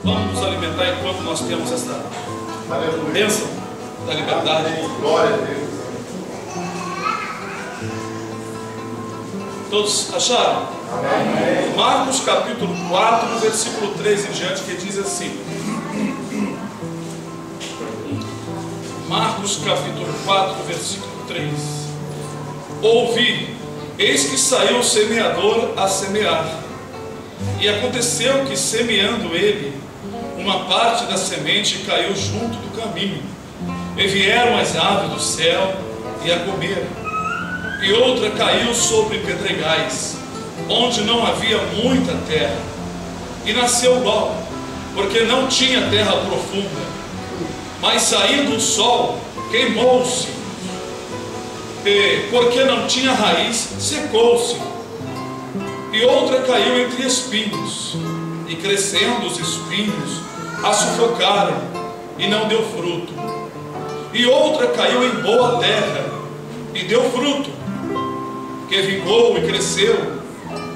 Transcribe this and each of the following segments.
Vamos nos alimentar enquanto nós temos esta bênção da liberdade. Glória a Deus. Todos acharam? Amém. Marcos capítulo 4, versículo 3 em diante, que diz assim. Marcos capítulo 4, versículo 3. Ouvi, eis que saiu o semeador a semear. E aconteceu que, semeando ele, uma parte da semente caiu junto do caminho, e vieram as aves do céu e a comeram. E outra caiu sobre pedregais, onde não havia muita terra, e nasceu logo, porque não tinha terra profunda. Mas saindo o sol, queimou-se, e porque não tinha raiz, secou-se. E outra caiu entre espinhos, e crescendo os espinhos, a sufocaram, e não deu fruto. E outra caiu em boa terra, e deu fruto, que vingou e cresceu,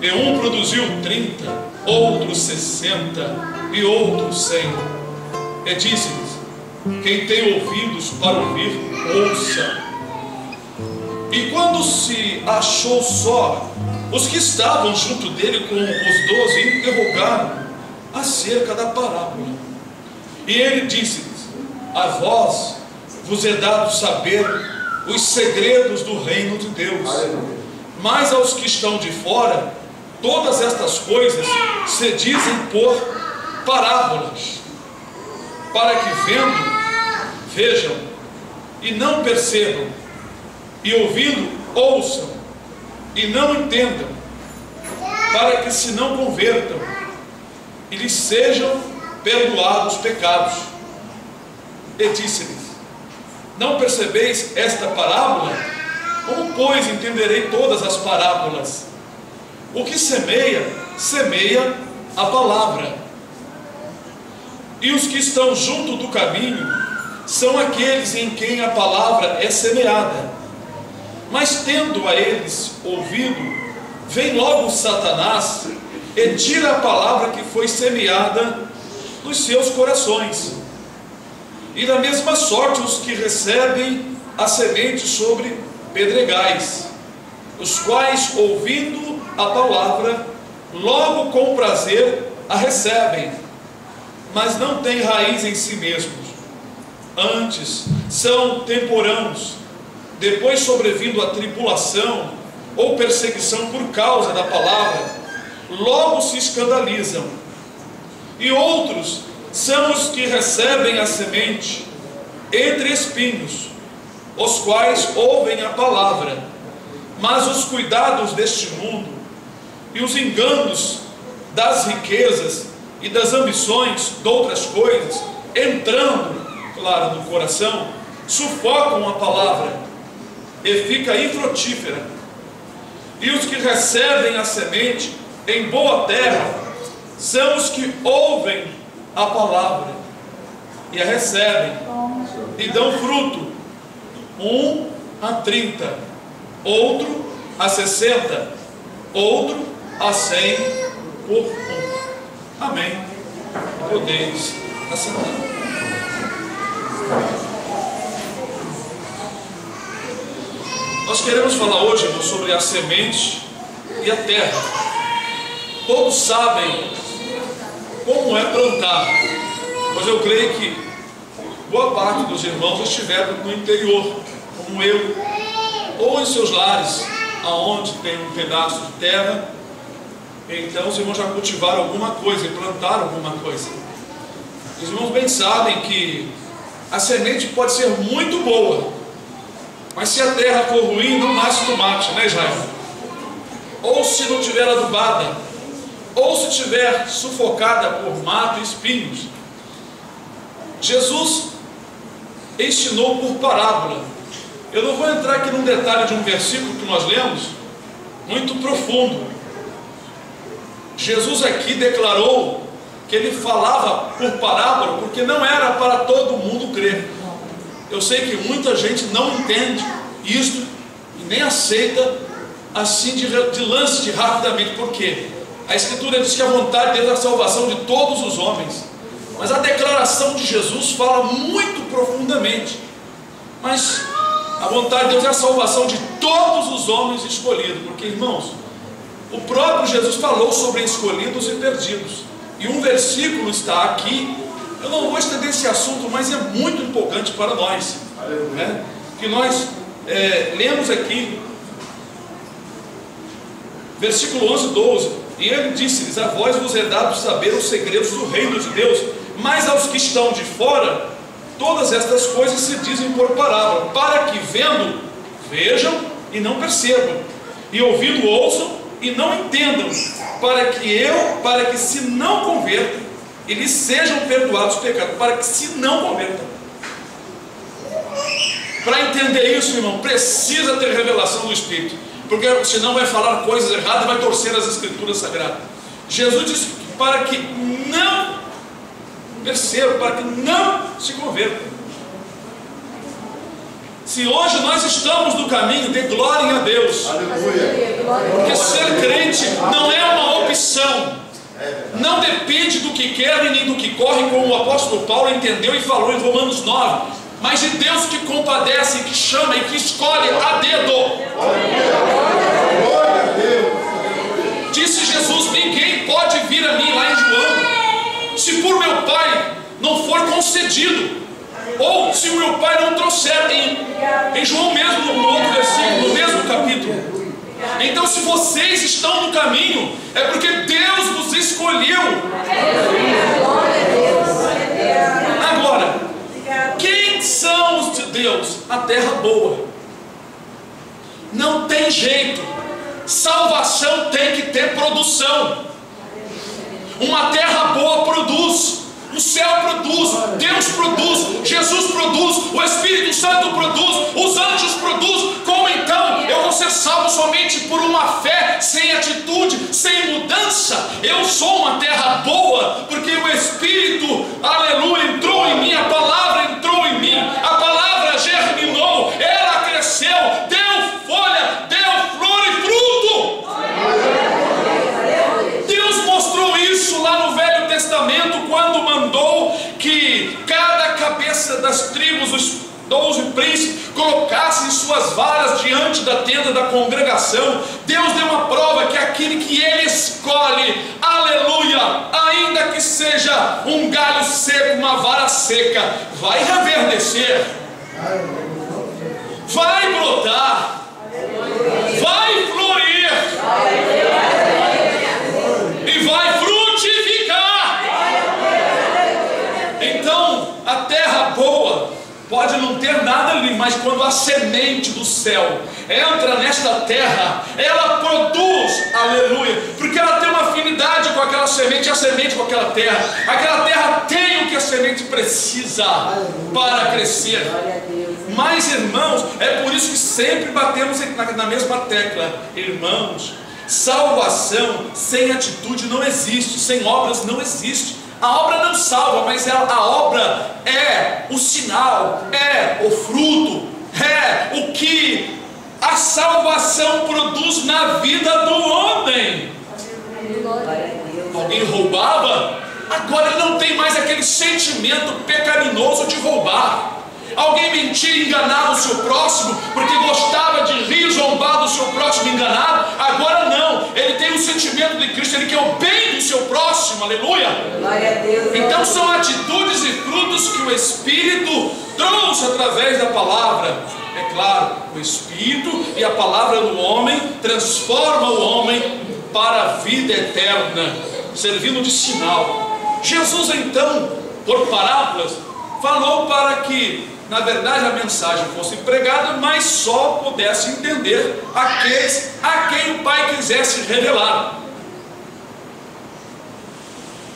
e um produziu 30, outro 60, e outro 100. E disse-lhes: quem tem ouvidos para ouvir, ouça. E quando se achou só, os que estavam junto dele com os 12 interrogaram acerca da parábola. E ele disse-lhes: a vós vos é dado saber os segredos do reino de Deus, mas aos que estão de fora, todas estas coisas se dizem por parábolas, para que vendo, vejam, e não percebam, e ouvindo, ouçam, e não entendam, para que se não convertam, e lhes sejam perdoados os pecados. E disse-lhes: não percebeis esta parábola? Como, pois, entenderei todas as parábolas? O que semeia, semeia a palavra. E os que estão junto do caminho são aqueles em quem a palavra é semeada. Mas tendo a eles ouvido, vem logo Satanás e tira a palavra que foi semeada nos seus corações. E da mesma sorte os que recebem a semente sobre pedregais, os quais, ouvindo a palavra, logo com prazer a recebem, mas não têm raiz em si mesmos. Antes são temporãos, depois sobrevindo a tribulação ou perseguição por causa da palavra, logo se escandalizam. E outros são os que recebem a semente entre espinhos, os quais ouvem a palavra, mas os cuidados deste mundo e os enganos das riquezas e das ambições de outras coisas, entrando, claro, no coração, sufocam a palavra e fica infrutífera. E os que recebem a semente em boa terra são os que ouvem a palavra e a recebem e dão fruto, um a 30, outro a 60, outro a 100 por um. Amém. Podeis assentar. Nós queremos falar hoje, irmão, sobre a semente e a terra. Todos sabem como é plantar, mas eu creio que boa parte dos irmãos estiveram no interior, como eu, ou em seus lares, aonde tem um pedaço de terra. Então os irmãos já cultivaram alguma coisa e plantaram alguma coisa. Os irmãos bem sabem que a semente pode ser muito boa, mas se a terra for ruim, não nasce tomate, né, Israel? Ou se não tiver adubada, ou se tiver sufocada por mato e espinhos. Jesus ensinou por parábola. Eu não vou entrar aqui num detalhe de um versículo que nós lemos, muito profundo. Jesus aqui declarou que ele falava por parábola, porque não era para todo mundo crer. Eu sei que muita gente não entende isto e nem aceita assim de lance, de rapidamente. Por quê? A Escritura diz que a vontade de Deus é a salvação de todos os homens. Mas a declaração de Jesus fala muito profundamente. Mas a vontade de Deus é a salvação de todos os homens escolhidos. Porque, irmãos, o próprio Jesus falou sobre escolhidos e perdidos. E um versículo está aqui. Eu não vou estender esse assunto, mas é muito empolgante para nós, né? Que nós lemos aqui, versículo 11 e 12. E ele disse-lhes: a vós vos é dado saber os segredos do reino de Deus, mas aos que estão de fora, todas estas coisas se dizem por parábola, para que vendo, vejam e não percebam, e ouvindo, ouçam e não entendam, para que se não convertam, e lhes sejam perdoados os pecados, para que se não convertam. Para entender isso, irmão, precisa ter revelação do Espírito, porque senão vai falar coisas erradas e vai torcer as Escrituras Sagradas. Jesus disse para que não percebam, para que não se convertam. Se hoje nós estamos no caminho, dê glória a Deus. Aleluia. Porque ser crente não é uma opção, não depende do que querem nem do que correm, como o apóstolo Paulo entendeu e falou em Romanos 9, mas de Deus que compadece, que chama e que escolhe a dedo. Glória a Deus. Disse Jesus: ninguém pode vir a mim, lá em João, se por meu Pai não for concedido, ou se o meu Pai não trouxer. Em João mesmo, no outro versículo, no mesmo capítulo. Então, se vocês estão no caminho, é porque Deus vos escolheu. Agora, quem são os de Deus? A terra boa. Não tem jeito. Salvação tem que ter produção. Uma terra boa produz. O céu produz, Deus produz, Jesus produz, o Espírito Santo produz, os anjos produzem. Como então eu vou ser salvo somente por uma fé, sem atitude, sem mudança? Eu sou uma terra boa, porque o Espírito, aleluia, entrou em mim, a palavra entrou em mim, a palavra germinou, ela cresceu, deu folha, deu flor e fruto. Deus mostrou isso lá no Velho Testamento, quando mandou que cada cabeça das tribos, os 12 príncipes, colocassem suas varas diante da tenda da congregação. Deus deu uma prova que aquele que Ele escolhe, aleluia, ainda que seja um galho seco, uma vara seca, vai reverdecer, vai brotar, vai florir e vai frutificar. Então, a terra boa pode não ter nada ali, mas quando a semente do céu entra nesta terra, ela produz, aleluia, porque ela tem uma afinidade com aquela semente, a semente com aquela terra tem o que a semente precisa para crescer. Mas, irmãos, é por isso que sempre batemos na mesma tecla, irmãos. Salvação sem atitude não existe, sem obras não existe. A obra não salva, mas a obra é o sinal, é o fruto, é o que a salvação produz na vida do homem. Alguém roubava, agora ele não tem mais aquele sentimento pecaminoso de roubar. Alguém mentia e enganava o seu próximo, porque gostava de rir, zombar do seu próximo enganado. Agora não, ele tem o sentimento de Cristo, ele quer o bem do seu próximo, aleluia. Glória a Deus. Então são atitudes e frutos que o Espírito trouxe através da palavra. É claro, o Espírito e a palavra do homem transforma o homem para a vida eterna, servindo de sinal. Jesus então, por parábolas, falou para que, na verdade, a mensagem fosse pregada, mas só pudesse entender aqueles a quem o Pai quisesse revelar.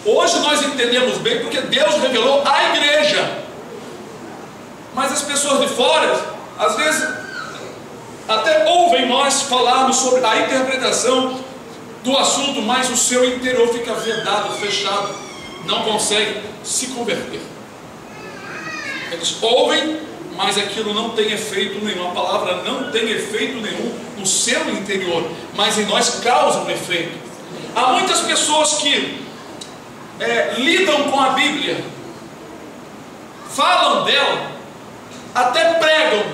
Hoje nós entendemos bem porque Deus revelou à igreja, mas as pessoas de fora, às vezes, até ouvem nós falarmos sobre a interpretação do assunto, mas o seu interior fica vedado, fechado, não consegue se converter. Eles ouvem, mas aquilo não tem efeito nenhum, a palavra não tem efeito nenhum no seu interior, mas em nós causa um efeito. Há muitas pessoas que lidam com a Bíblia, falam dela, até pregam,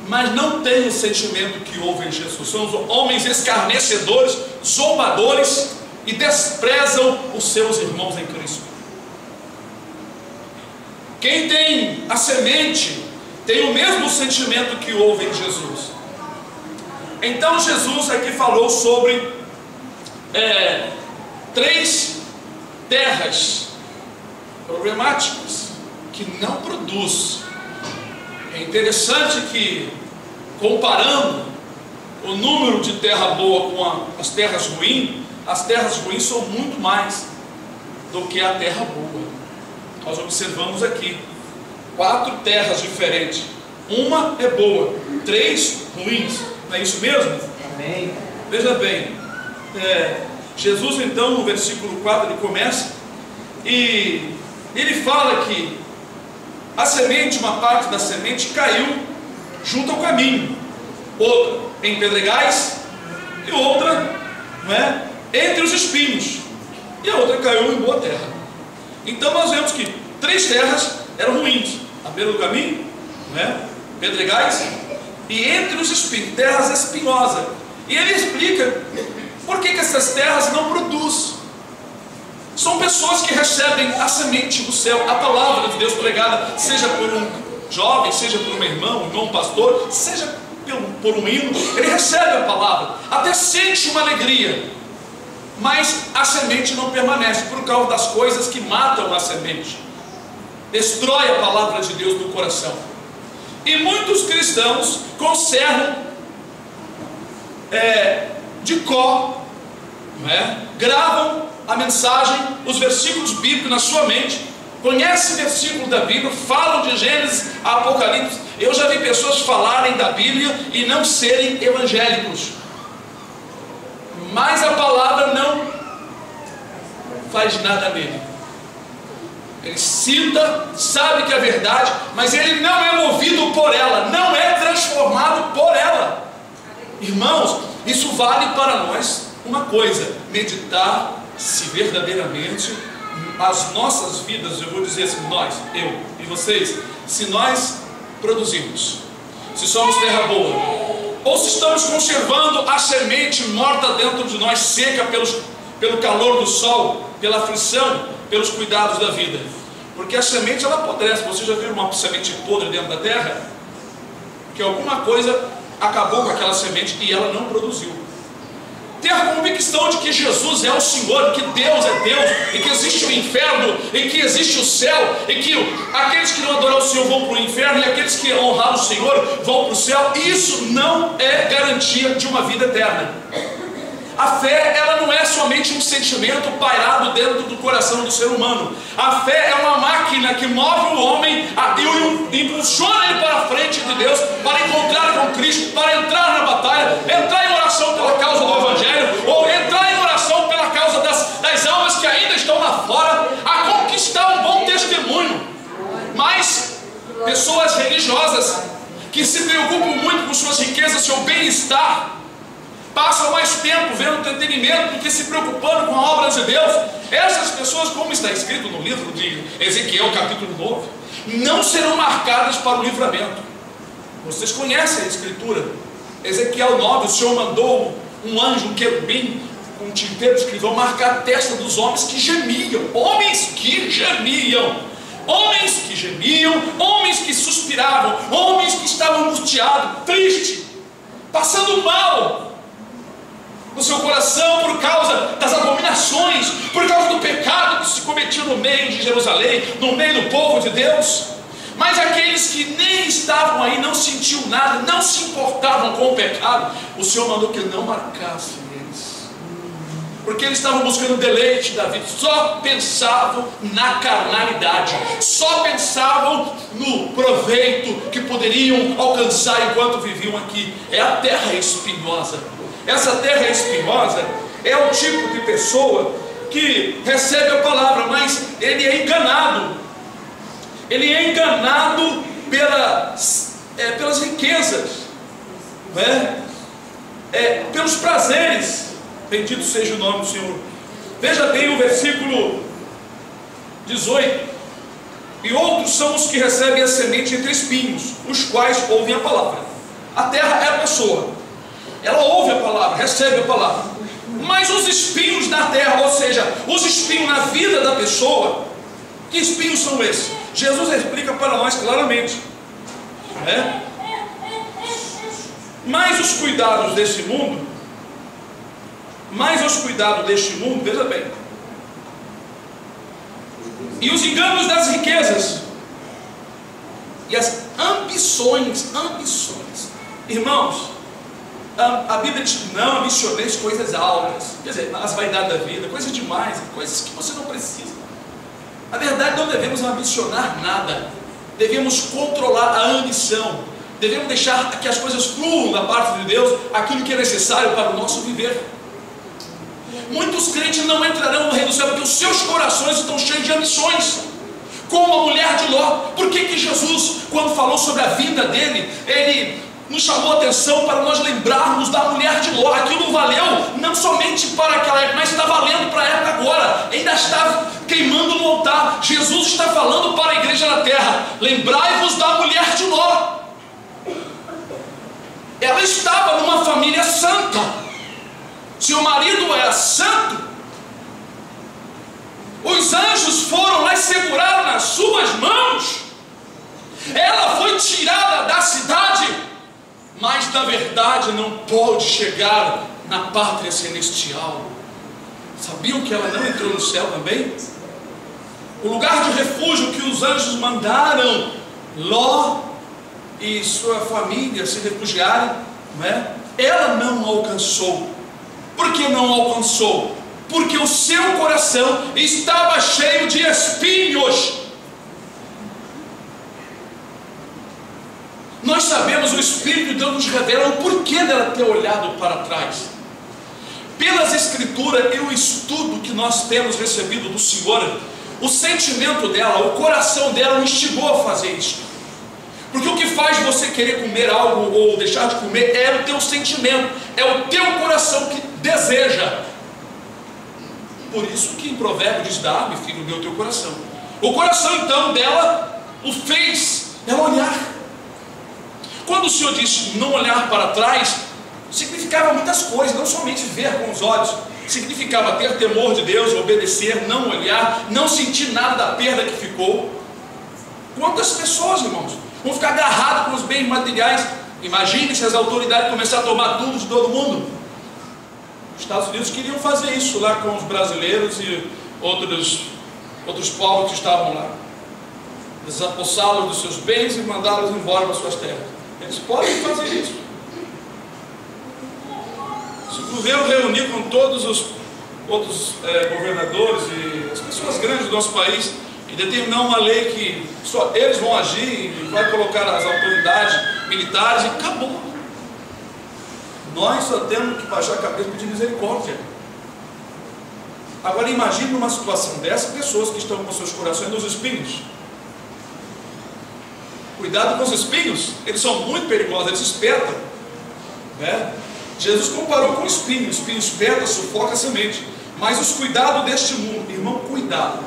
mas não têm o sentimento que houve em Jesus. São homens escarnecedores, zombadores e desprezam os seus irmãos em Cristo. Quem tem a semente tem o mesmo sentimento que houve em Jesus. Então Jesus aqui falou sobre 3 terras problemáticas que não produzem. É interessante que, comparando o número de terra boa com as terras ruins são muito mais do que a terra boa. Nós observamos aqui 4 terras diferentes. Uma é boa, 3 ruins. Não é isso mesmo? Amém. Veja bem, Jesus então no versículo 4 ele começa e ele fala que a semente, uma parte da semente caiu junto ao caminho, outra em pedregais e outra, não é, entre os espinhos, e a outra caiu em boa terra. Então nós vemos que 3 terras eram ruins, à beira do caminho, não é, pedregais e entre os espinhos, terras espinhosas. E ele explica por que essas terras não produzem. São pessoas que recebem a semente do céu, a palavra de Deus pregada, seja por um jovem, seja por um irmão pastor, seja por um hino. Ele recebe a palavra, até sente uma alegria, mas a semente não permanece por causa das coisas que matam a semente, destrói a palavra de Deus no coração. E muitos cristãos conservam de cor, não é? Gravam a mensagem, os versículos bíblicos na sua mente, conhecem versículo da Bíblia, falam de Gênesis a Apocalipse. Eu já vi pessoas falarem da Bíblia e não serem evangélicos, mas a palavra não faz nada nele. Ele cita, sabe que é verdade, mas ele não é movido por ela, não é transformado por ela. Irmãos, isso vale para nós uma coisa: meditar se verdadeiramente as nossas vidas, eu vou dizer assim, nós, eu e vocês, se nós produzimos, se somos terra boa, ou se estamos conservando a semente morta dentro de nós, seca pelo calor do sol, pela aflição, pelos cuidados da vida. Porque a semente ela apodrece. Você já viu uma semente podre dentro da terra? Que alguma coisa acabou com aquela semente e ela não produziu. Ter a convicção de que Jesus é o Senhor, que Deus é Deus, e que existe o inferno, e que existe o céu, e que aqueles que não adorar o Senhor vão para o inferno, e aqueles que honrar o Senhor vão para o céu. Isso não é garantia de uma vida eterna. A fé, ela não é somente um sentimento pairado dentro do coração do ser humano. A fé é uma máquina que move o homem e impulsiona ele para a frente de Deus, para encontrar com Cristo, para entrar na batalha, entrar em oração pela causa do Evangelho, ou entrar em oração pela causa das almas que ainda estão lá fora, a conquistar um bom testemunho. Mas pessoas religiosas que se preocupam muito com suas riquezas, seu bem-estar, passam mais tempo vendo entretenimento do que se preocupando com a obra de Deus. Essas pessoas, como está escrito no livro de Ezequiel, capítulo 9, não serão marcadas para o livramento. Vocês conhecem a escritura. Ezequiel 9, o Senhor mandou um anjo, um querubim, um tinteiro de escrivão, marcar a testa dos homens que gemiam. Homens que gemiam. Homens que gemiam, homens que suspiravam, homens que estavam angustiados, tristes, passando mal no seu coração por causa das abominações, por causa do pecado que se cometia no meio de Jerusalém, no meio do povo de Deus. Mas aqueles que nem estavam aí, não sentiam nada, não se importavam com o pecado, o Senhor mandou que não marcasse eles, porque eles estavam buscando o deleite da vida, só pensavam na carnalidade, só pensavam no proveito que poderiam alcançar enquanto viviam aqui. É a terra espinhosa. Essa terra espinhosa é o tipo de pessoa que recebe a palavra, mas ele é enganado. Ele é enganado pelas riquezas, né? Pelos prazeres. Bendito seja o nome do Senhor. Veja bem o versículo 18. E outros são os que recebem a semente entre espinhos, os quais ouvem a palavra. A terra é a pessoa, ela ouve a palavra, recebe a palavra. Mas os espinhos na terra, ou seja, os espinhos na vida da pessoa, que espinhos são esses? Jesus explica para nós claramente, né? Mas os cuidados deste mundo, veja bem, e os enganos das riquezas, e as ambições, irmãos, a Bíblia diz que não ambicioneis coisas altas, quer dizer, as vaidades da vida, coisas demais, coisas que você não precisa. Na verdade, não devemos ambicionar nada, devemos controlar a ambição, devemos deixar que as coisas fluam da parte de Deus, aquilo que é necessário para o nosso viver. Muitos crentes não entrarão no reino do céu porque os seus corações estão cheios de ambições, como a mulher de Ló. Por que Jesus, quando falou sobre a vida dele, ele nos chamou a atenção para nós lembrarmos da mulher de Ló? Aquilo valeu não somente para aquela época, mas está valendo para a época agora, ainda está queimando no altar. Jesus está falando para a igreja na terra: lembrai-vos da mulher de Ló. Ela estava numa família santa. Seu marido era santo, os anjos foram lá e seguraram nas suas mãos. Ela foi tirada da cidade, mas na verdade não pôde chegar na pátria celestial. Sabiam que ela não entrou no céu também? O lugar de refúgio que os anjos mandaram Ló e sua família se refugiarem, não é? Ela não alcançou. Por que não alcançou? Porque o seu coração estava cheio de espinhos. Nós sabemos, o Espírito de Deus nos revela o porquê dela ter olhado para trás. Pelas Escrituras e o estudo que nós temos recebido do Senhor, o sentimento dela, o coração dela o instigou a fazer isso. Porque o que faz você querer comer algo ou deixar de comer é o teu sentimento, é o teu coração que deseja. Por isso que em Provérbio diz: dá-me, filho meu, teu coração. O coração então dela o fez ela olhar. Quando o Senhor disse não olhar para trás, significava muitas coisas, não somente ver com os olhos. Significava ter temor de Deus, obedecer, não olhar, não sentir nada da perda que ficou. Quantas pessoas, irmãos, vão ficar agarrados com os bens materiais? Imagine se as autoridades começarem a tomar tudo de todo mundo. Os Estados Unidos queriam fazer isso lá com os brasileiros e outros povos que estavam lá, desapossá-los dos seus bens e mandá-los embora para suas terras. Eles podem fazer isso. Se o governo reunir com todos os outros governadores e as pessoas grandes do nosso país e determinar uma lei que só eles vão agir e vai colocar as autoridades militares, e acabou. Nós só temos que baixar a cabeça e pedir misericórdia. Agora imagine numa situação dessa, pessoas que estão com seus corações nos espinhos. Cuidado com os espinhos, eles são muito perigosos, eles espetam, né? Jesus comparou com o espinho espeta, sufoca a semente. Mas os cuidados deste mundo, irmão, cuidado.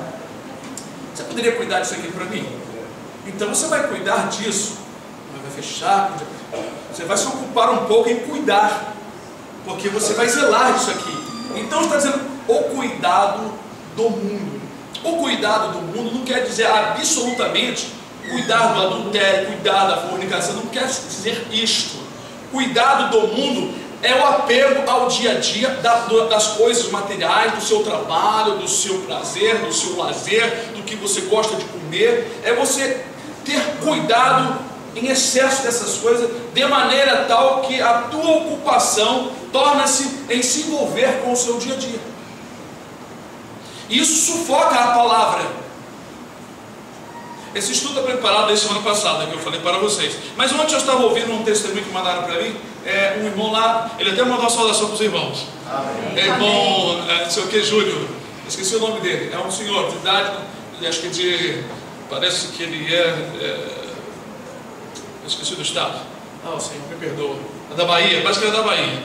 Você poderia cuidar disso aqui para mim? Então você vai cuidar disso, vai fechar, você vai se ocupar um pouco em cuidar, porque você vai zelar disso aqui. Então está dizendo o cuidado do mundo. O cuidado do mundo não quer dizer absolutamente cuidar do adultério, cuidar da fornicação, não quer dizer isto. Cuidado do mundo é o apego ao dia a dia das coisas materiais, do seu trabalho, do seu prazer, do seu lazer, do que você gosta de comer. É você ter cuidado em excesso dessas coisas, de maneira tal que a tua ocupação torna-se em se envolver com o seu dia a dia. Isso sufoca a palavra. Esse estudo é preparado desde semana passada, que eu falei para vocês. Mas ontem eu estava ouvindo um testemunho que mandaram para mim. Um irmão lá, ele até mandou uma saudação para os irmãos. Irmão, não sei o que, Júlio, esqueci o nome dele. É um senhor de idade, acho que parece que ele eu esqueci do estado. O Senhor me perdoa. É da Bahia, parece que ele é da Bahia.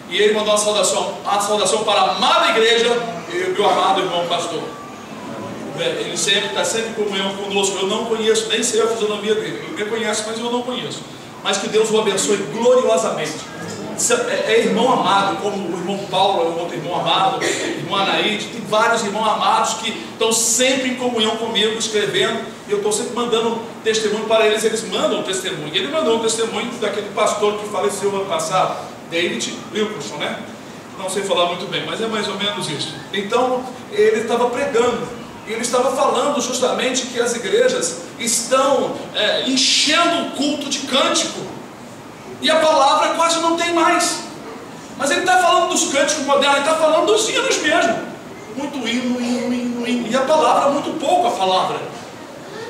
E ele mandou uma saudação para a amada igreja e o meu amado irmão pastor. ele sempre está sempre em comunhão conosco. Eu não conheço, nem sei a fisionomia dele. Ele me conhece, mas eu não conheço. Mas que Deus o abençoe gloriosamente. É irmão amado, como o irmão Paulo é um outro irmão amado, irmão Anaíde, tem vários irmãos amados que estão sempre em comunhão comigo, escrevendo, e eu estou sempre mandando testemunho para eles. Eles mandam um testemunho. Ele mandou um testemunho daquele pastor que faleceu ano passado, David Wilkerson, né? Não sei falar muito bem, mas é mais ou menos isso. Então, ele estava pregando, e ele estava falando justamente que as igrejas estão enchendo o culto de cântico, e a palavra quase não tem mais. Mas ele está falando dos cânticos modernos, ele está falando dos hinos mesmo. Muito hino, e a palavra, muito pouco a palavra.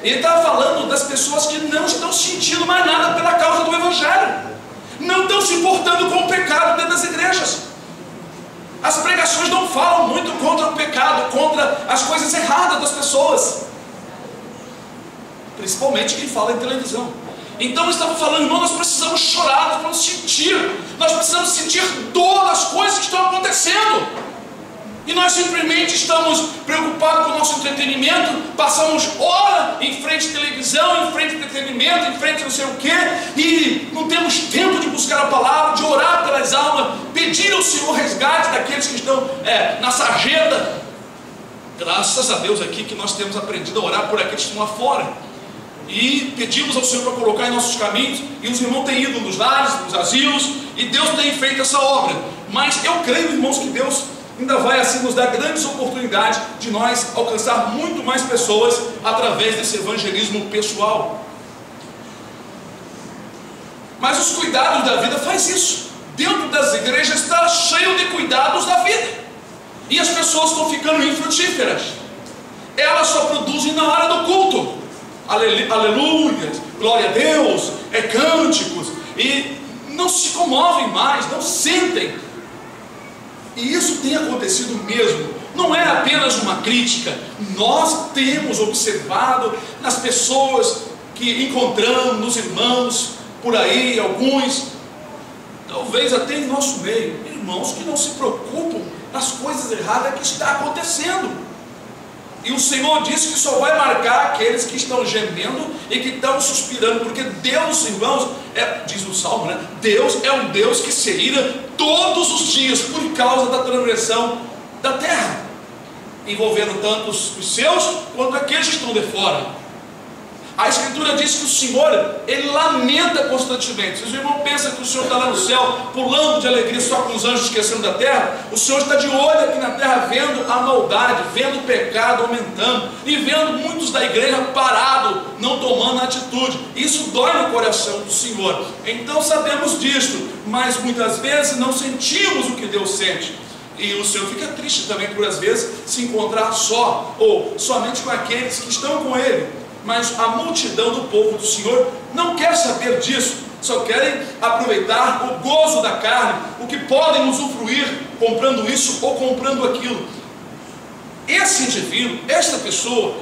Ele está falando das pessoas que não estão sentindo mais nada pela causa do Evangelho, não estão se importando com o pecado dentro das igrejas. As pregações não falam muito contra o pecado, contra as coisas erradas das pessoas, principalmente quem fala em televisão. Então estava falando, irmão, nós precisamos chorar, nós precisamos sentir dor das coisas que estão acontecendo. E nós simplesmente estamos preocupados com o nosso entretenimento, passamos hora em frente à televisão, em frente ao entretenimento, em frente a não sei o que, e não temos tempo de buscar a palavra, de orar pelas almas, pedir ao Senhor resgate daqueles que estão na sarjeta. Graças a Deus aqui que nós temos aprendido a orar por aqueles que estão lá fora. E pedimos ao Senhor para colocar em nossos caminhos, e os irmãos têm ido nos lares, nos asilos, e Deus tem feito essa obra. Mas eu creio, irmãos, que Deus ainda vai assim nos dar grandes oportunidades de nós alcançar muito mais pessoas através desse evangelismo pessoal. Mas os cuidados da vida faz isso. Dentro das igrejas está cheio de cuidados da vida, e as pessoas estão ficando infrutíferas. Elas só produzem na hora do culto. Aleluia, glória a Deus, cânticos, e não se comovem mais, não sentem. E isso tem acontecido mesmo. Não é apenas uma crítica. Nós temos observado nas pessoas que encontramos, nos irmãos por aí, alguns, talvez até em nosso meio, irmãos que não se preocupam nas coisas erradas que está acontecendo. E o Senhor disse que só vai marcar aqueles que estão gemendo e que estão suspirando, porque Deus, irmãos, diz o Salmo, né? Deus é um Deus que se ira todos os dias por causa da transgressão da terra, envolvendo tanto os seus quanto aqueles que estão de fora. A Escritura diz que o Senhor, Ele lamenta constantemente. Se os irmãos pensam que o Senhor está lá no céu, pulando de alegria só com os anjos esquecendo da terra, o Senhor está de olho aqui na terra, vendo a maldade, vendo o pecado aumentando, e vendo muitos da igreja parados, não tomando atitude. Isso dói no coração do Senhor. Então sabemos disso, mas muitas vezes não sentimos o que Deus sente. E o Senhor fica triste também por às vezes se encontrar só, ou somente com aqueles que estão com Ele. Mas a multidão do povo do Senhor não quer saber disso, só querem aproveitar o gozo da carne, o que podem usufruir comprando isso ou comprando aquilo. Esse indivíduo, esta pessoa,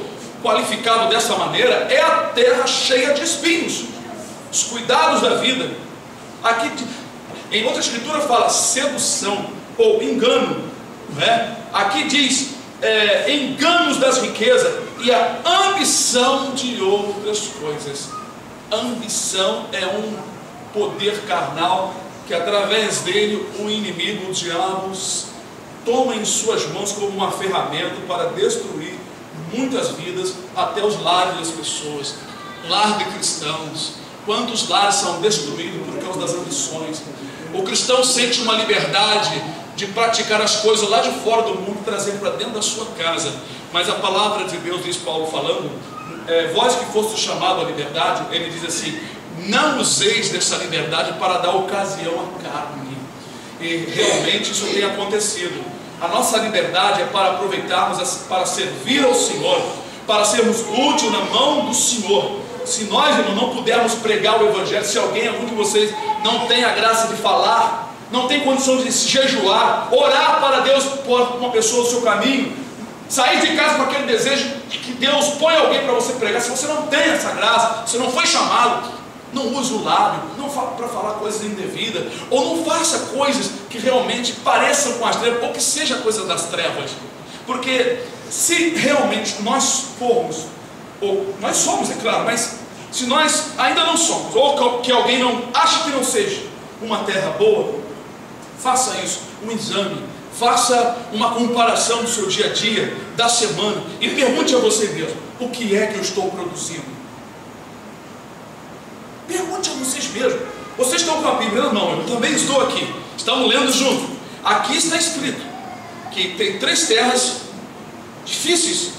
qualificado dessa maneira, é a terra cheia de espinhos, os cuidados da vida. Aqui, em outra escritura fala sedução ou engano, não é? Aqui diz enganos das riquezas e a ambição de outras coisas. Ambição é um poder carnal que através dele o inimigo, o diabo, toma em suas mãos como uma ferramenta para destruir muitas vidas, até os lares das pessoas. Lar de cristãos, quantos lares são destruídos por causa das ambições. O cristão sente uma liberdade de praticar as coisas lá de fora do mundo, trazer para dentro da sua casa. Mas a palavra de Deus, diz Paulo falando, vós que foste chamado à liberdade, ele diz assim, não useis dessa liberdade para dar ocasião à carne. E realmente isso tem acontecido. A nossa liberdade é para aproveitarmos, para servir ao Senhor, para sermos úteis na mão do Senhor. Se nós, irmão, não pudermos pregar o Evangelho, se algum de vocês não tem a graça de falar, não tem condição de se jejuar, orar para Deus por uma pessoa no seu caminho, sair de casa com aquele desejo de que Deus põe alguém para você pregar, se você não tem essa graça, você não foi chamado, não use o lábio, não fala para falar coisas indevidas, ou não faça coisas que realmente pareçam com as trevas, ou que seja coisa das trevas, porque se realmente nós formos, ou nós somos, é claro, mas se nós ainda não somos, ou que alguém não acha que não seja uma terra boa, faça isso, um exame, faça uma comparação do seu dia a dia, da semana, e pergunte a você mesmo: o que é que eu estou produzindo? Pergunte a vocês mesmos. Vocês estão com a Bíblia na mão, eu também estou aqui, estamos lendo junto. Aqui está escrito que tem 3 terras difíceis,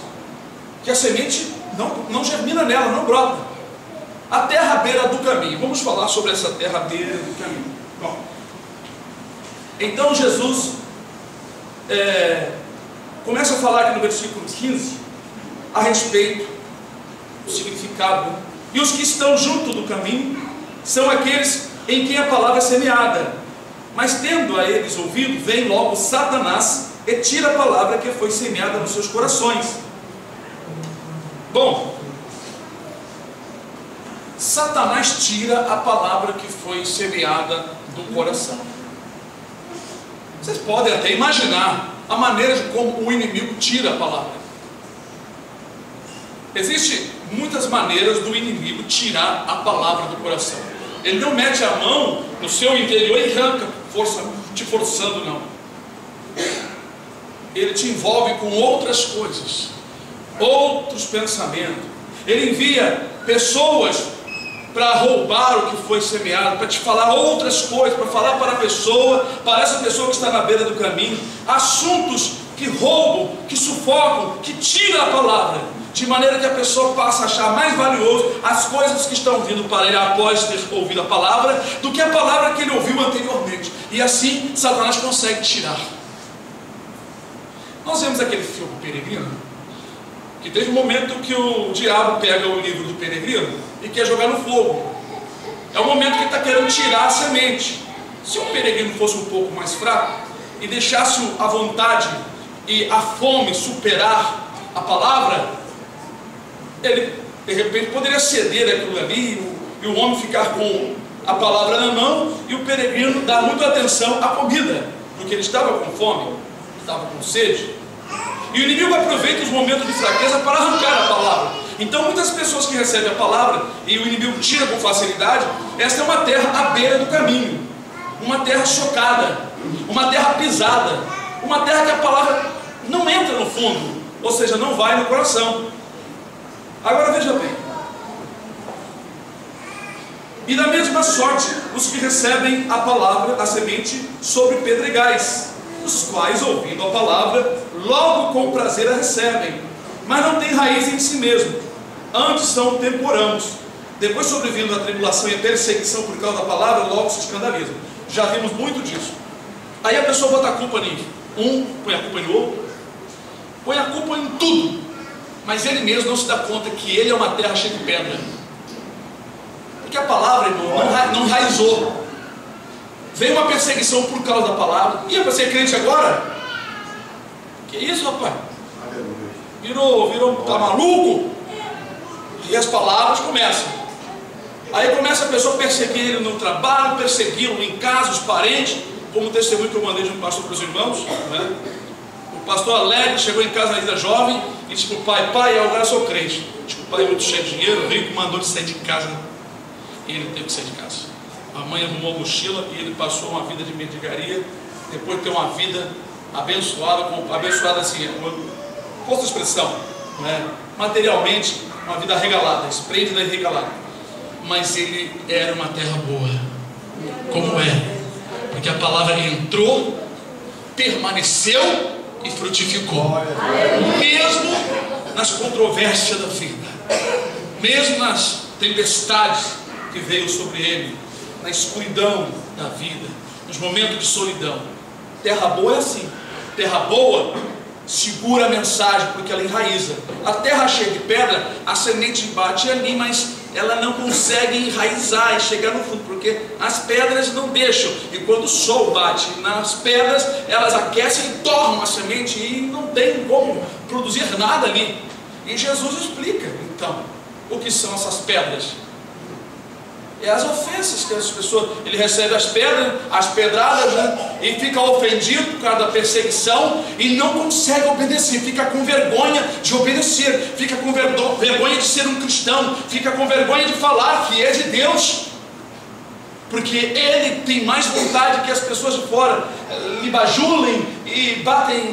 que a semente não germina nela, não brota. A terra à beira do caminho. Vamos falar sobre essa terra à beira do caminho. Bom, então Jesus começa a falar aqui no versículo 15 a respeito do significado. E os que estão junto do caminho são aqueles em quem a palavra é semeada, mas tendo a eles ouvido, vem logo Satanás e tira a palavra que foi semeada nos seus corações. Bom, Satanás tira a palavra que foi semeada do coração. Vocês podem até imaginar a maneira de como o inimigo tira a palavra. Existem muitas maneiras do inimigo tirar a palavra do coração. Ele não mete a mão no seu interior e arranca, te forçando, não. Ele te envolve com outras coisas, outros pensamentos. Ele envia pessoas para roubar o que foi semeado, para te falar outras coisas, para falar para essa pessoa que está na beira do caminho, assuntos que roubam, que sufocam, que tiram a palavra, de maneira que a pessoa passa a achar mais valioso as coisas que estão vindo para ele após ter ouvido a palavra, do que a palavra que ele ouviu anteriormente. E assim Satanás consegue tirar. Nós vemos aquele filme Peregrino, que teve um momento que o diabo pega o livro do peregrino e quer jogar no fogo. É o momento que ele está querendo tirar a semente. Se o peregrino fosse um pouco mais fraco e deixasse a vontade e a fome superar a palavra, ele de repente poderia ceder aquilo ali e o homem ficar com a palavra na mão e o peregrino dar muita atenção à comida, porque ele estava com fome, estava com sede. E o inimigo aproveita os momentos de fraqueza para arrancar a palavra. Então muitas pessoas que recebem a palavra e o inimigo tira com facilidade, esta é uma terra à beira do caminho, uma terra chocada, uma terra pisada, uma terra que a palavra não entra no fundo, ou seja, não vai no coração. Agora veja bem, e da mesma sorte os que recebem a palavra, a semente, sobre pedregais, os quais, ouvindo a palavra, logo com prazer a recebem, mas não têm raiz em si mesmo, antes são temporâneos. Depois, sobrevindo a tribulação e a perseguição por causa da palavra, logo se escandalizam. Já vimos muito disso. Aí a pessoa bota a culpa em põe a culpa no outro, põe a culpa em tudo, mas ele mesmo não se dá conta que ele é uma terra cheia de pedra, porque a palavra, irmão, não enraizou. Veio uma perseguição por causa da palavra. E você é crente agora? Que isso, rapaz? Virou, tá maluco? E as palavras começam. Aí começa a pessoa a perseguir ele no trabalho, persegui-lo em casa, os parentes, como o testemunho que eu mandei de um pastor para os irmãos, né? O pastor alegre chegou em casa ainda jovem e disse para o pai: pai, agora eu sou crente. Diz que o pai é muito cheio de dinheiro, rico, mandou ele sair de casa. E ele teve que sair de casa. A mãe arrumou a mochila e ele passou uma vida de mendigaria, depois de ter uma vida abençoada, abençoada assim, posta de expressão, né? Materialmente, uma vida regalada, esplêndida e regalada. Mas ele era uma terra boa. Como é? Porque a palavra entrou, permaneceu e frutificou. Mesmo nas controvérsias da vida, mesmo nas tempestades que veio sobre ele, na escuridão da vida, nos momentos de solidão. Terra boa é assim. Terra boa segura a mensagem, porque ela enraiza. A terra cheia de pedra, a semente bate ali, mas ela não consegue enraizar e chegar no fundo, porque as pedras não deixam. E quando o sol bate nas pedras, elas aquecem e tornam a semente e não tem como produzir nada ali. E Jesus explica, então, o que são essas pedras. É as ofensas que as pessoas, ele recebe as pedras, as pedradas, né? E fica ofendido por causa da perseguição e não consegue obedecer, fica com vergonha de obedecer, fica com vergonha de ser um cristão, fica com vergonha de falar que é de Deus, porque ele tem mais vontade que as pessoas de fora lhe bajulem e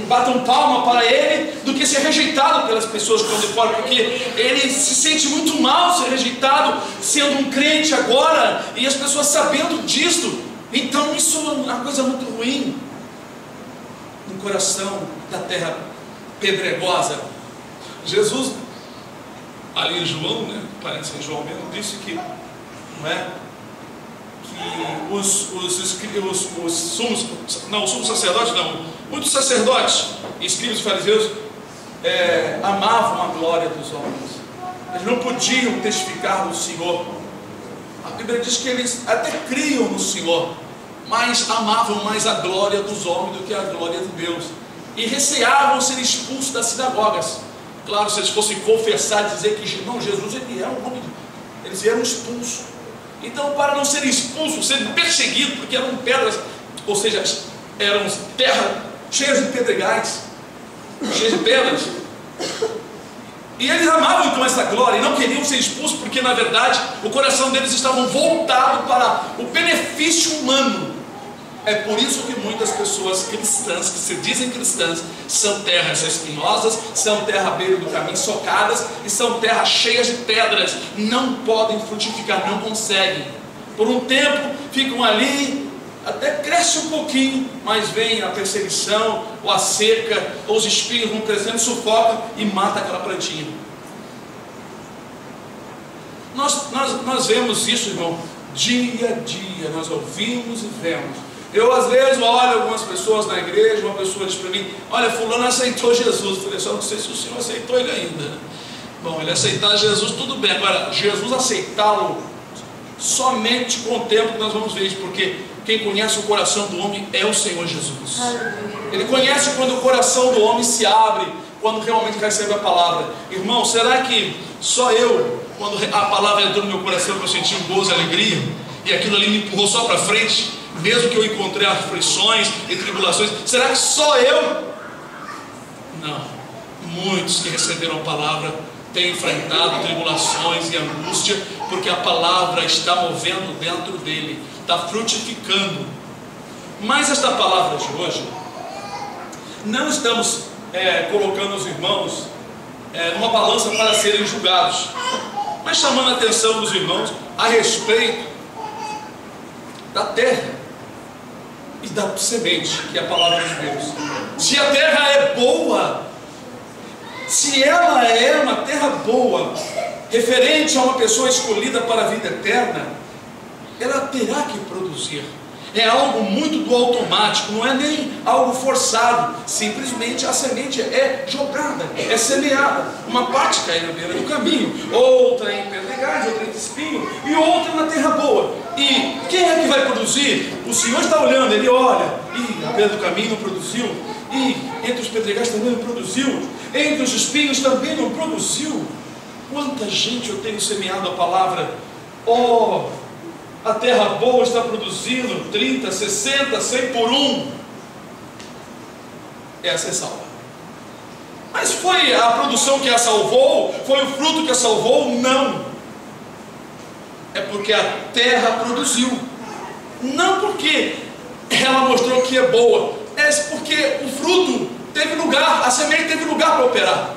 batam palma para ele, do que ser rejeitado pelas pessoas que estão de fora, porque ele se sente muito mal ser rejeitado, sendo um crente agora, e as pessoas sabendo disso. Então isso é uma coisa muito ruim no coração da terra pedregosa. Jesus, ali em João, né, parece em João mesmo, disse que, não é, que os sumos sacerdotes, muitos sacerdotes, escribas e fariseus amavam a glória dos homens. Eles não podiam testificar do Senhor. A Bíblia diz que eles até criam no Senhor, mas amavam mais a glória dos homens do que a glória de Deus, e receavam ser expulsos das sinagogas. Claro, se eles fossem confessar e dizer que não, Jesus ele é o nome de Deus, eles eram expulsos. Então, para não serem expulsos, serem perseguidos, porque eram pedras, ou seja, eram terra cheias de pedregais, cheias de pedras, e eles amavam então essa glória e não queriam ser expulsos, porque na verdade o coração deles estava voltado para o benefício humano. É por isso que muitas pessoas cristãs, que se dizem cristãs, são terras espinhosas, são terra à beira do caminho, socadas, e são terras cheias de pedras, não podem frutificar, não conseguem. Por um tempo ficam ali, até cresce um pouquinho, mas vem a perseguição, ou a seca, ou os espinhos vão crescendo, sufocam e mata aquela plantinha. Nós vemos isso, irmão, dia a dia, nós ouvimos e vemos. Eu às vezes olho algumas pessoas na igreja, uma pessoa diz para mim: olha, fulano aceitou Jesus. Eu falei: só não sei se o senhor aceitou ele ainda. Bom, ele aceitar Jesus, tudo bem. Agora, Jesus aceitá-lo, somente com o tempo que nós vamos ver isso, porque quem conhece o coração do homem é o Senhor Jesus. Ele conhece quando o coração do homem se abre, quando realmente recebe a palavra. Irmão, será que só eu, quando a palavra entrou no meu coração, eu senti um gozo e alegria, e aquilo ali me empurrou só para frente? Mesmo que eu encontrei aflições e tribulações, será que só eu? Não. Muitos que receberam a palavra têm enfrentado tribulações e angústia, porque a palavra está movendo dentro dele, está frutificando. Mas esta palavra de hoje, não estamos colocando os irmãos numa balança para serem julgados, mas chamando a atenção dos irmãos a respeito da terra e da semente, que é a palavra de Deus. Se a terra é boa, se ela é uma terra boa, referente a uma pessoa escolhida para a vida eterna, ela terá que produzir. É algo muito do automático, não é nem algo forçado. Simplesmente a semente é jogada, é semeada. Uma parte cai na beira do caminho, outra em pedregais, outra em espinho, e outra na terra boa. E quem é que vai produzir? O Senhor está olhando, Ele olha, e a beira do caminho não produziu, e entre os pedregais também não produziu, entre os espinhos também não produziu. Quanta gente eu tenho semeado a palavra: a terra boa está produzindo 30, 60, 100 por um. Essa é salva. Mas foi a produção que a salvou? Foi o fruto que a salvou? Não. É porque a terra produziu. Não porque ela mostrou que é boa, é porque o fruto teve lugar, a semente teve lugar para operar.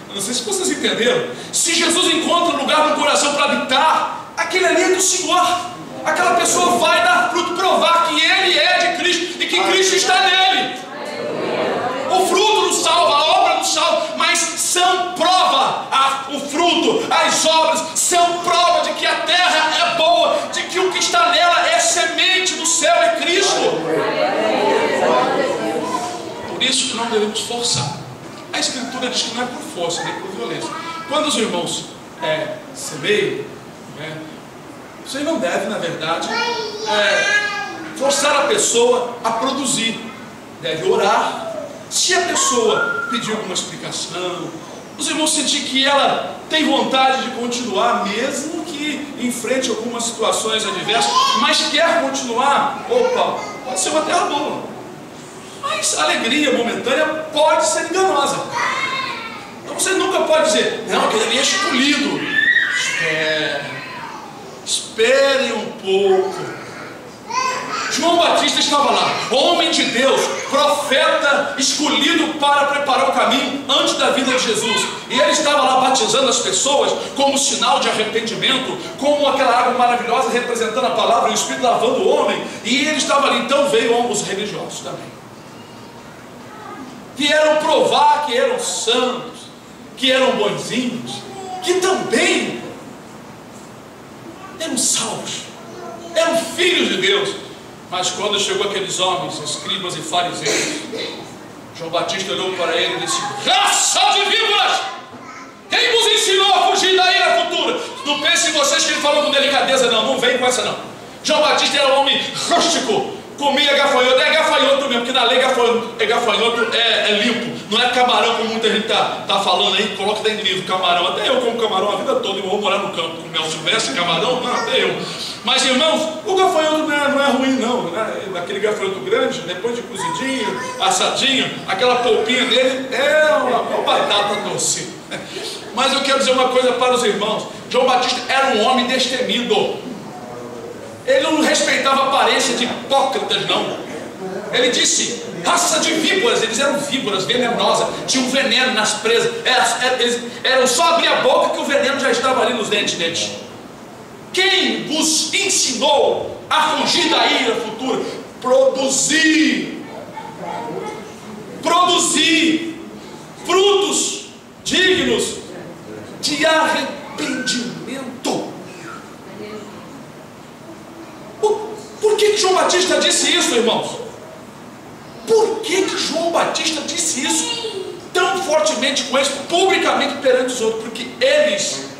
Eu não sei se vocês entenderam. Se Jesus encontra lugar no coração para habitar, aquele ali é do Senhor. Aquela pessoa vai dar fruto, provar que ele é de Cristo e que Cristo está nele. O fruto nos salva, a obra nos salva, mas são prova, o fruto, as obras são prova de que a terra é boa, de que o que está nela é semente do céu, é Cristo. Por isso que não devemos forçar. A Escritura diz que não é por força, nem por violência. Quando os irmãos semeiam, você não deve, na verdade, forçar a pessoa a produzir. Deve orar. Se a pessoa pedir alguma explicação, Os irmãos sentir que ela tem vontade de continuar, mesmo que enfrente algumas situações adversas, mas quer continuar. Opa, pode ser uma terra boa, mas a alegria momentânea pode ser enganosa. Então você nunca pode dizer, não, aquele ali é escolhido. Espere um pouco. João Batista estava lá, homem de Deus, profeta escolhido para preparar o caminho antes da vinda de Jesus. E ele estava lá batizando as pessoas como sinal de arrependimento, como aquela água maravilhosa representando a palavra e o Espírito lavando o homem. E ele estava ali, então veio os religiosos também. Vieram provar que eram santos, que eram bonzinhos, que também eram salvos, eram filhos de Deus. Mas quando chegou aqueles homens, escribas e fariseus, João Batista olhou para ele e disse: raça de víboras! Quem vos ensinou a fugir da ira futura? Não pensem vocês que ele falou com delicadeza, não vem com essa não. João Batista era um homem rústico, comia gafanhoto, é gafanhoto mesmo, porque na lei gafanhoto é limpo, não é camarão como muita gente está falando aí, coloca dentro do livro camarão. Até eu como camarão a vida toda, eu vou morar no campo com mel silvestre, camarão, não, até eu. Mas irmãos, o gafanhoto não é ruim não, né? Aquele gafanhoto grande, depois de cozidinho, assadinho, aquela polpinha dele é uma batata doce. Mas eu quero dizer uma coisa para os irmãos: João Batista era um homem destemido. Ele não respeitava a aparência de hipócritas, não. Ele disse, raça de víboras. Eles eram víboras venenosas, tinham veneno nas presas. Eles eram só abrir a boca que o veneno já estava ali nos dentes deles. Quem vos ensinou a fugir da ira futura? Produzir frutos dignos de arrependimento. Por que João Batista disse isso, irmãos? Por que João Batista disse isso tão fortemente com eles, publicamente perante os outros? Porque eles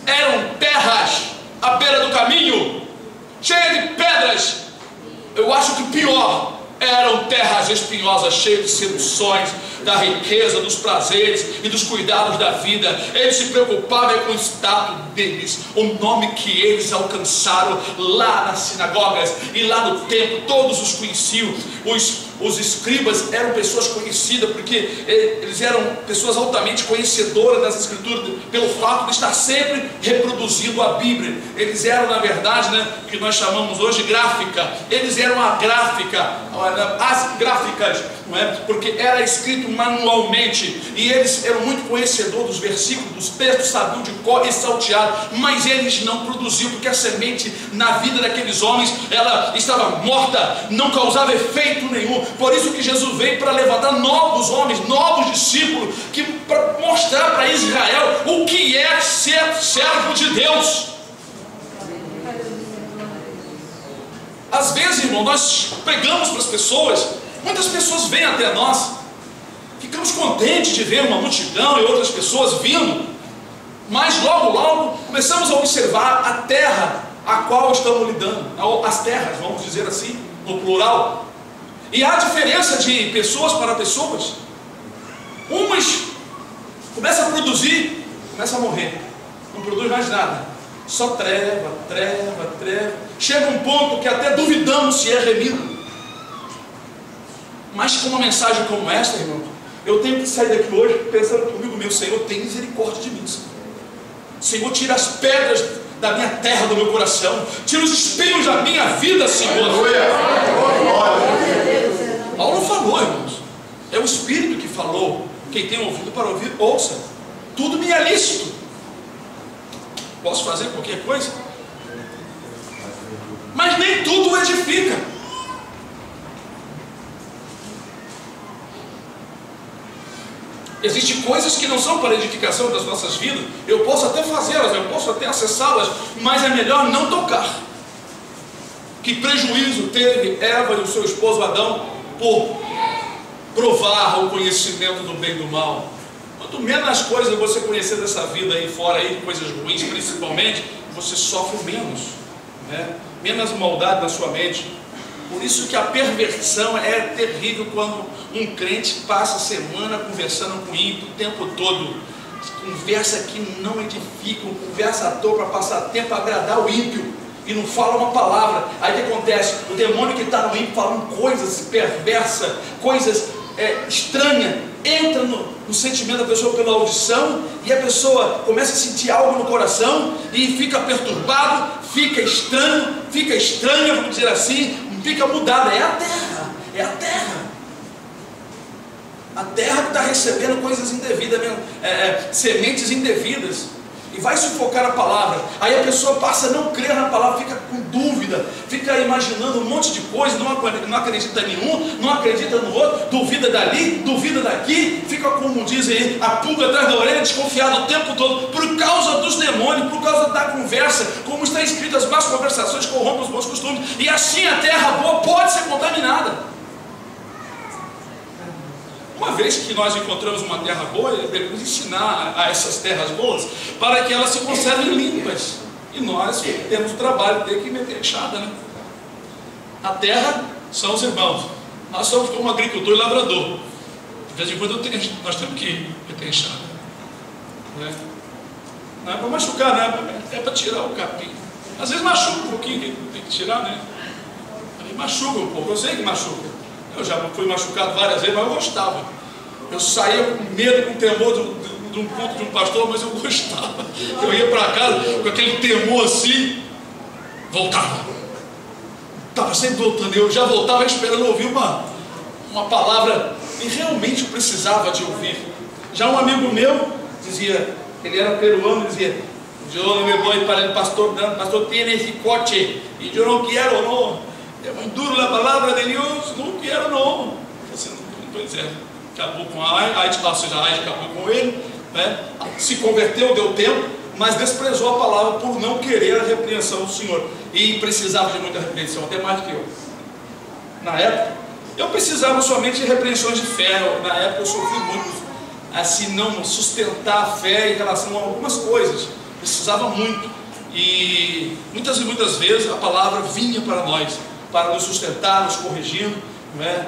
eram terras à beira do caminho, cheias de pedras. Eu acho que pior, eram terras espinhosas, cheias de seduções, da riqueza, dos prazeres e dos cuidados da vida. Eles se preocupavam com o status deles, o nome que eles alcançaram lá nas sinagogas e lá no templo. Todos os conheciam. Os escribas eram pessoas conhecidas porque eles eram pessoas altamente conhecedoras das escrituras, pelo fato de estar sempre reproduzindo a Bíblia. Eles eram, na verdade, o que nós chamamos hoje gráfica. Eles eram a gráfica, as gráficas, não é? Porque era escrito manualmente, e eles eram muito conhecedores dos versículos, dos textos, sabiam de cor e salteado, mas eles não produziam, porque a semente na vida daqueles homens, ela estava morta, não causava efeito nenhum. Por isso que Jesus veio para levantar novos homens, novos discípulos, para mostrar para Israel o que é ser servo de Deus. Às vezes, irmão, nós pregamos para as pessoas, muitas pessoas vêm até nós, ficamos contentes de ver uma multidão e outras pessoas vindo, mas logo começamos a observar a terra a qual estamos lidando, as terras, vamos dizer assim, no plural. E há diferença de pessoas para pessoas. Umas começam a produzir, começam a morrer, não produz mais nada, só treva. Chega um ponto que até duvidamos se é remido. Mas com uma mensagem como esta, irmão, eu tenho que sair daqui hoje pensando comigo, meu Senhor, tem misericórdia de mim, Senhor, tira as pedras da minha terra, do meu coração, tira os espinhos da minha vida, Senhor. Paulo não falou, irmãos, é o Espírito que falou. Quem tem ouvido para ouvir, ouça. Tudo me é lícito. Posso fazer qualquer coisa, mas nem tudo edifica. Existem coisas que não são para edificação das nossas vidas. Eu posso até fazê-las, eu posso até acessá-las, mas é melhor não tocar. Que prejuízo teve Eva e o seu esposo Adão por provar o conhecimento do bem e do mal? Quanto menos as coisas você conhecer dessa vida aí fora, aí, coisas ruins principalmente, você sofre menos, né? Menos maldade na sua mente. Por isso que a perversão é terrível quando um crente passa a semana conversando com o ímpio o tempo todo. Conversa que não edifica, conversa à toa para passar tempo para agradar o ímpio e não fala uma palavra. Aí o que acontece? O demônio que está no ímpio falando coisas perversas, coisas estranhas, entra no sentimento da pessoa pela audição, e a pessoa começa a sentir algo no coração e fica perturbado, fica estranha, vamos dizer assim, fica mudada. É a terra que está recebendo coisas indevidas mesmo, sementes indevidas, e vai sufocar a palavra. Aí a pessoa passa a não crer na palavra, fica com dúvida, fica imaginando um monte de coisa, não acredita em nenhum, não acredita no outro, duvida dali, duvida daqui, fica, como dizem, a pulga atrás da orelha, desconfiado o tempo todo, por causa dos demônios, por causa da conversa. Como está escrito, as más conversações corrompem os bons costumes, e assim a terra boa pode ser contaminada. Uma vez que nós encontramos uma terra boa, devemos ensinar a essas terras boas para que elas se conservem limpas. E nós temos o trabalho de ter que meter enxada, né? A terra são os irmãos. Nós somos como agricultor e lavrador. De vez em quando nós temos que meter enxada, né? Não é para machucar, né? É para tirar o capim. Às vezes machuca um pouquinho, que tem que tirar, né? Aí machuca um pouco, eu sei que machuca. Eu já fui machucado várias vezes, mas eu gostava. Eu saía com medo, com temor de um culto de um pastor, mas eu gostava. Eu ia para casa com aquele temor assim, voltava. Estava sempre voltando. Eu já voltava esperando ouvir uma palavra que realmente eu precisava de ouvir. Já um amigo meu dizia, ele era peruano, dizia: "Eu não me vou para o pastor tiene esse coche, e eu não quero, não. É muito duro a palavra de Deus, não quero não." Assim, pois é, acabou com a AIDS, ou seja, a AIDS acabou com ele, né? Se converteu, deu tempo, mas desprezou a palavra por não querer a repreensão do Senhor, e precisava de muita repreensão, até mais do que eu. Na época, eu precisava somente de repreensões de fé. Na época eu sofri muito, assim, não sustentar a fé em relação a algumas coisas, precisava muito, e muitas vezes a palavra vinha para nós, para nos sustentar, nos corrigindo, né?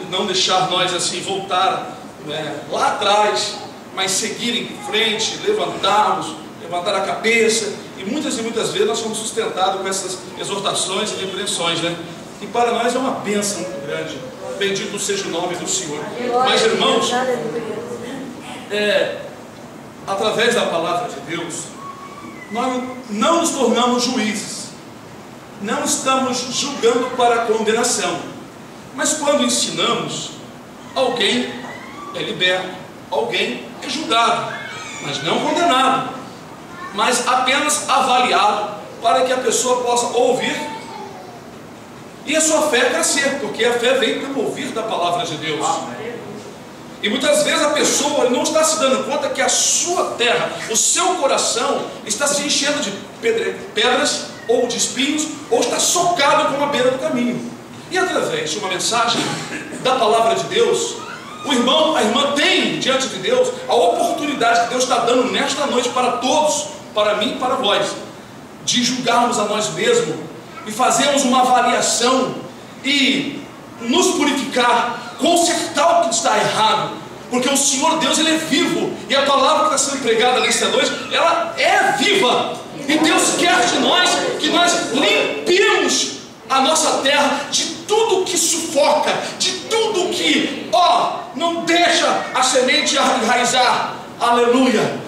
Não deixar nós assim voltar, né, lá atrás, mas seguir em frente, levantar a cabeça. E muitas vezes nós somos sustentados com essas exortações e repreensões, né? E para nós é uma bênção muito grande. Bendito seja o nome do Senhor. Mas, irmãos, através da palavra de Deus, nós não nos tornamos juízes. Não estamos julgando para condenação, mas quando ensinamos, alguém é liberto, alguém é julgado, mas não condenado, mas apenas avaliado, para que a pessoa possa ouvir e a sua fé crescer, porque a fé vem pelo ouvir da palavra de Deus. E muitas vezes a pessoa não está se dando conta que a sua terra, o seu coração está se enchendo de pedras ou de espinhos, ou está socado com a beira do caminho. E através de uma mensagem da palavra de Deus, o irmão, a irmã tem diante de Deus a oportunidade que Deus está dando nesta noite para todos, para mim e para vós, de julgarmos a nós mesmos e fazermos uma avaliação e nos purificar, consertar o que está errado, porque o Senhor Deus, Ele é vivo, e a palavra que está sendo pregada nesta noite, ela é viva. E Deus quer de nós que nós limpemos a nossa terra de tudo que sufoca, de tudo que, não deixa a semente enraizar. Aleluia!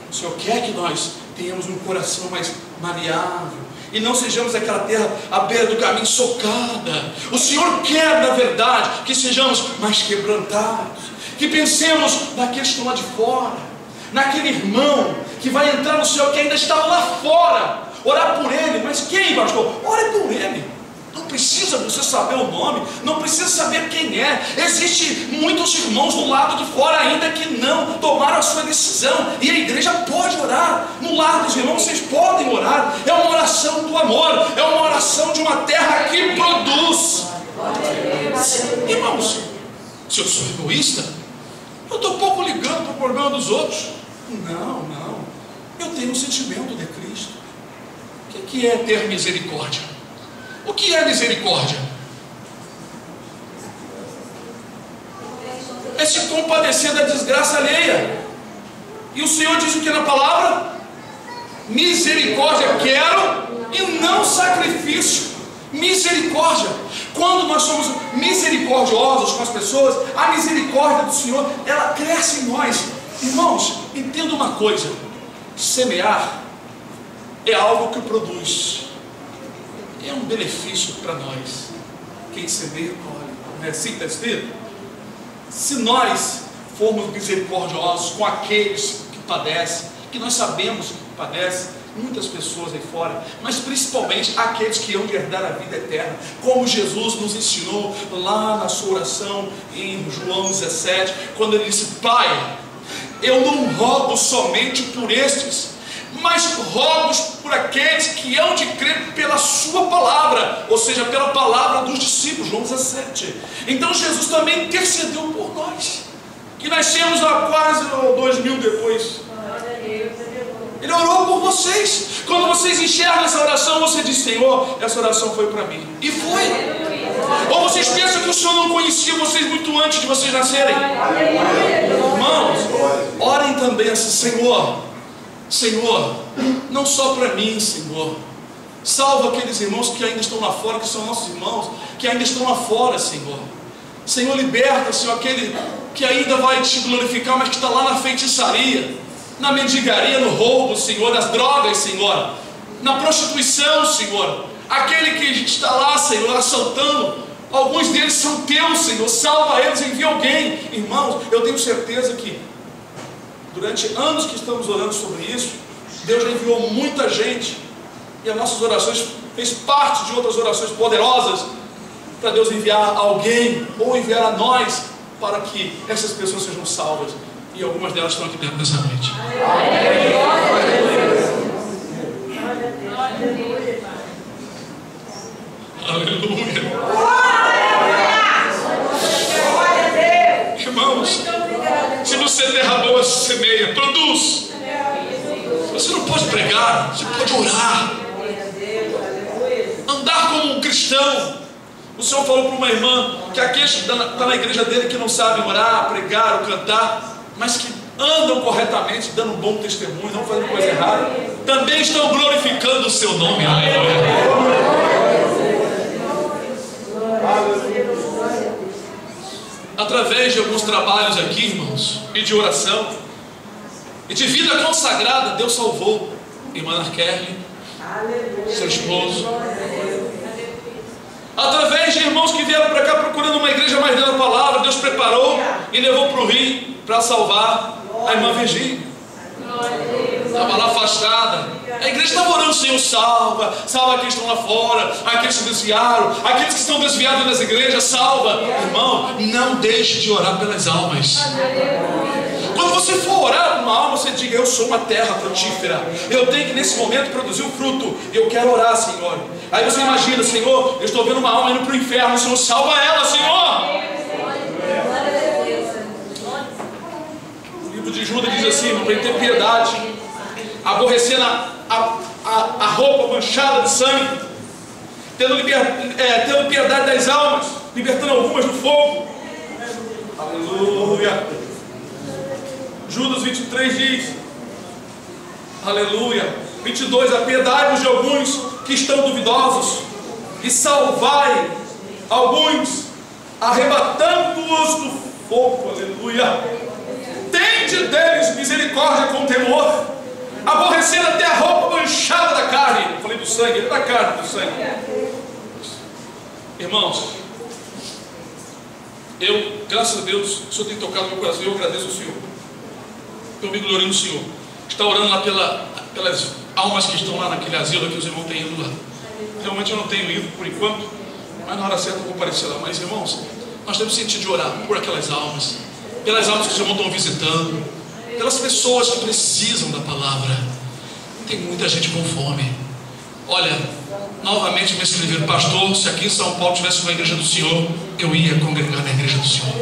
O Senhor quer que nós tenhamos um coração mais maleável e não sejamos aquela terra à beira do caminho socada. O Senhor quer, na verdade, que sejamos mais quebrantados, que pensemos naqueles que estão lá de fora, naquele irmão que vai entrar no céu, que ainda está lá fora. Orar por ele. Mas quem, pastor? Ore por ele. Não precisa você saber o nome, não precisa saber quem é. Existem muitos irmãos do lado de fora ainda que não tomaram a sua decisão, e a igreja pode orar. No lar dos irmãos vocês podem orar. É uma oração do amor, é uma oração de uma terra que produz. Irmãos, se eu sou egoísta, eu estou pouco ligando para o problema dos outros. Não, eu tenho um sentimento de Cristo. O que é ter misericórdia? O que é misericórdia? se compadecer da desgraça alheia. E o Senhor diz o que na palavra? Misericórdia quero e não sacrifício. Misericórdia. Quando nós somos misericordiosos com as pessoas, a misericórdia do Senhor, ela cresce em nós. Irmãos, entenda uma coisa: semear é algo que produz, é um benefício para nós. Quem semeia, colhe. Não é assim que está escrito? Se nós formos misericordiosos com aqueles que padecem, que nós sabemos que padecem, muitas pessoas aí fora, mas principalmente aqueles que hão de herdar a vida eterna, como Jesus nos ensinou lá na sua oração em João 17, quando ele disse: Pai, eu não rogo somente por estes, mas rogo por aqueles que hão de crer pela sua palavra, ou seja, pela palavra dos discípulos. João 17. Então Jesus também intercedeu por nós, que nascemos há quase 2000 depois. Ele orou por vocês. Quando vocês enxergam essa oração, você diz: Senhor, essa oração foi para mim. E foi. Ou vocês pensam que o Senhor não conhecia vocês muito antes de vocês nascerem? Irmãos, orem também assim: Senhor, não só para mim, Senhor, salva aqueles irmãos que ainda estão lá fora, que são nossos irmãos, que ainda estão lá fora, Senhor. Senhor, liberta, Senhor, aquele que ainda vai te glorificar, mas que está lá na feitiçaria, na mendigaria, no roubo, Senhor, nas drogas, Senhor, na prostituição, Senhor, aquele que está lá, Senhor, assaltando. Alguns deles são teus, Senhor, salva eles, envia alguém. Irmãos, eu tenho certeza que durante anos que estamos orando sobre isso, Deus já enviou muita gente, e as nossas orações fez parte de outras orações poderosas, para Deus enviar alguém, ou enviar a nós, para que essas pessoas sejam salvas. E algumas delas estão aqui dentro dessa noite. Aleluia. Irmãos, se você é terra boa, semeia, produz. Você não pode pregar, você pode orar, andar como um cristão. O Senhor falou para uma irmã que aqueles que estão na igreja dele que não sabem orar, pregar ou cantar, mas que andam corretamente, dando um bom testemunho, não fazendo coisa errada, também estão glorificando o seu nome. Através de alguns trabalhos aqui, irmãos, e de oração e de vida consagrada, Deus salvou irmã Arkelly, seu esposo. Através de irmãos que vieram para cá procurando uma igreja mais dentro da palavra, Deus preparou e levou para o Rio para salvar a irmã Virgínia. Estava lá afastada. A igreja estava orando: Senhor, salva aqueles que estão lá fora, aqueles que desviaram, aqueles que estão desviados das igrejas, salva. Irmão, não deixe de orar pelas almas. Quando você for orar por uma alma, você diga: eu sou uma terra frutífera, eu tenho que nesse momento produzir um fruto, eu quero orar, Senhor. Aí você imagina: Senhor, eu estou vendo uma alma indo para o inferno, Senhor, salva ela, Senhor. O livro de Judas diz assim: para ele ter piedade, aborrecendo a roupa manchada de sangue, tendo piedade das almas, libertando algumas do fogo. Aleluia. Judas 23 diz, aleluia, 22: apiedai-vos de alguns que estão duvidosos, e salvai alguns, arrebatando-os do fogo. Aleluia. Tende deles misericórdia com temor, aborrecendo até a roupa manchada da carne. Eu falei do sangue, da carne, do sangue. Irmãos, eu, graças a Deus, o Senhor tem tocado no meu coração, e eu agradeço ao Senhor. Eu me glorio no Senhor. Está orando lá pelas almas que estão lá naquele asilo que os irmãos têm ido lá. Realmente eu não tenho ido por enquanto, mas na hora certa eu vou aparecer lá. Mas irmãos, nós temos sentido de orar por aquelas almas, pelas almas que os irmãos estão visitando, pelas pessoas que precisam da palavra. Tem muita gente com fome. Olha, novamente me escreveram: pastor, se aqui em São Paulo tivesse uma igreja do Senhor, eu ia congregar na igreja do Senhor.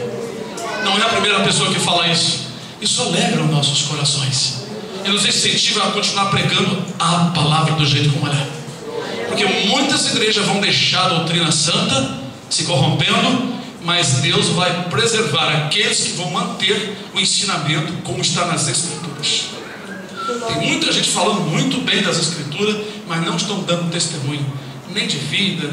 Não é a primeira pessoa que fala isso. Isso alegra os nossos corações e nos incentiva a continuar pregando a palavra do jeito como ela é. Porque muitas igrejas vão deixar a doutrina santa se corrompendo mas Deus vai preservar aqueles que vão manter o ensinamento como está nas Escrituras. Tem muita gente falando muito bem das Escrituras, mas não estão dando testemunho, nem de vida,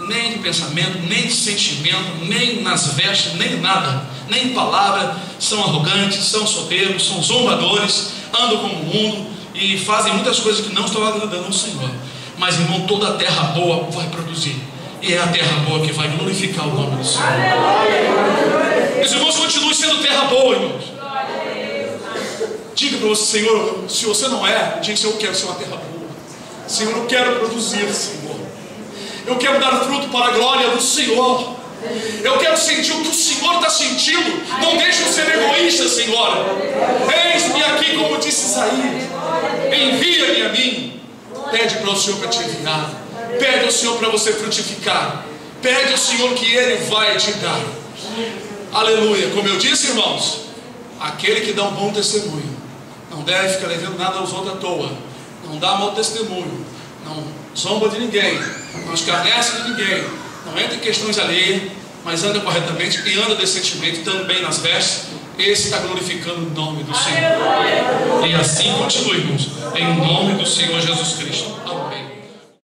nem de pensamento, nem de sentimento, nem nas vestes, nem nada, nem palavra. São arrogantes, são soberbos, são zombadores, andam como o mundo e fazem muitas coisas que não estão agradando ao Senhor. Mas, irmão, toda a terra boa vai produzir, e é a terra boa que vai glorificar o nome do Senhor. Os irmãos continuem sendo terra boa, irmãos. Diga para você: Senhor, se você não é, diga: Senhor, eu quero ser uma terra boa. Senhor, eu quero produzir, Senhor. Eu quero dar fruto para a glória do Senhor. Eu quero sentir o que o Senhor está sentindo. Não deixe eu ser egoísta, Senhor. Eis-me aqui, como disse Isaías. Envia-me a mim. Pede para o Senhor para te enviar. Pede ao Senhor para você frutificar. Pede ao Senhor que Ele vai te dar. Aleluia. Como eu disse, irmãos, aquele que dá um bom testemunho não deve ficar levando nada aos outros à toa. Não dá mau testemunho. Não zomba de ninguém. Não escarnece de ninguém. Não entra em questões alheias, mas anda corretamente e anda decentemente, estando bem nas vestes. Esse está glorificando o nome do Senhor. E assim continue, irmãos, em nome do Senhor Jesus Cristo.